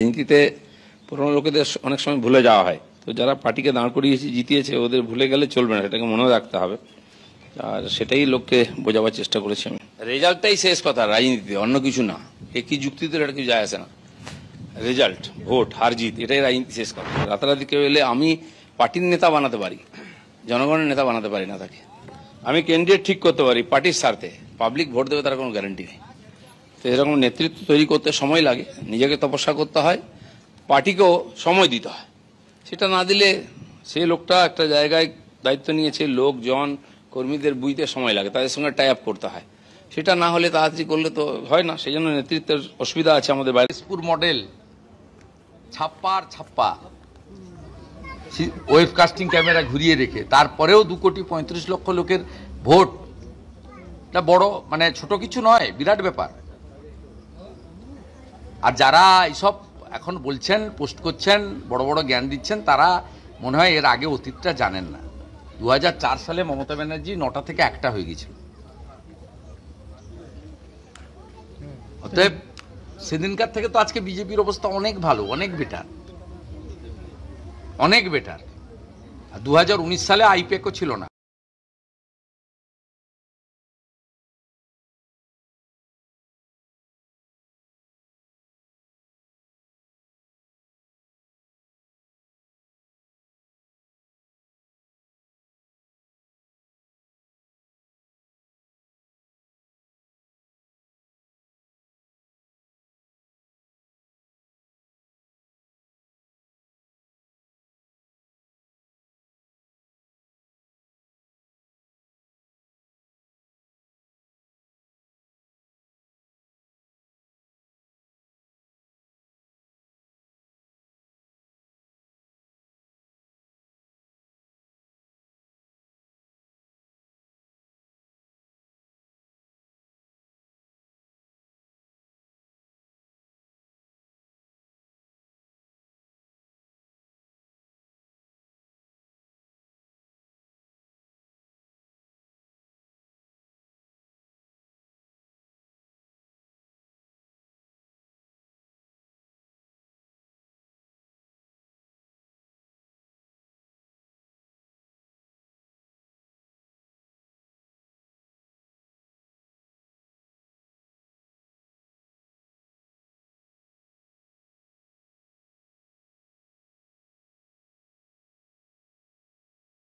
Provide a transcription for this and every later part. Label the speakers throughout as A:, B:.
A: রাজনীতিতে পুরনো লোকেদের অনেক সময় ভুলে যাওয়া হয়, তো যারা পার্টিকে দাঁড় করিয়েছে জিতিয়েছে ওদের ভুলে গেলে চলবে না, সেটাকে মনে রাখতে হবে। আর সেটাই লোককে বোঝাবার চেষ্টা করেছি আমি। রেজাল্টটাই শেষ কথা রাজনীতিতে, অন্য কিছু না। কি যুক্তিতে এটা কিছু যায় আসে না। রেজাল্ট, ভোট, হার জিত, এটাই রাজনীতি শেষ কথা। রাতারাতি কেউ এলে আমি পার্টির নেতা বানাতে পারি, জনগণের নেতা বানাতে পারি না তাকে। আমি ক্যান্ডিডেট ঠিক করতে পারি পার্টির স্বার্থে, পাবলিক ভোট দেবে তার কোনো গ্যারান্টি নেই। তো এরকম নেতৃত্ব তৈরি করতে সময় লাগে, নিজেকে তপস্যা করতে হয়, পার্টিকেও সময় দিতে হয়। সেটা না দিলে সেই লোকটা একটা জায়গায় দায়িত্ব নিয়েছে, লোকজন কর্মীদের বুঝতে সময় লাগে, তাদের সঙ্গে টাই আপ করতে হয়। সেটা না হলে তাড়াতাড়ি করলে তো হয় না, সেই জন্য নেতৃত্বের অসুবিধা আছে আমাদের বাইরে।
B: মডেল ছাপ্পা ওয়েব কাস্টিং ক্যামেরা ঘুরিয়ে রেখে তারপরেও 2,35,00,000 লোকের ভোট, এটা বড় মানে ছোট কিছু নয়, বিরাট ব্যাপার। আর যারা এইসব এখন বলছেন, পোস্ট করছেন, বড় বড় জ্ঞান দিচ্ছেন, তারা মনে হয় এর আগে অতীতটা জানেন না। 2004 সালে মমতা ব্যানার্জি 9টা থেকে 1টা হয়ে গেছিল। অতএব সেদিনকার থেকে তো আজকে বিজেপির অবস্থা অনেক ভালো, অনেক বেটার, অনেক বেটার। 2019 সালে আইপ্যাকও ছিল না।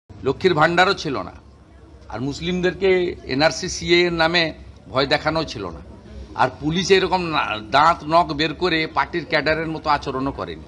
B: লক্ষ্মীর ভান্ডারও ছিল না, আর মুসলিমদেরকে এনআরসি সিএ এর নামে ভয় দেখানো ছিল না, আর পুলিশ এরকম দাঁত নখ বের করে পার্টির ক্যাডারের মতো আচরণও করেনি।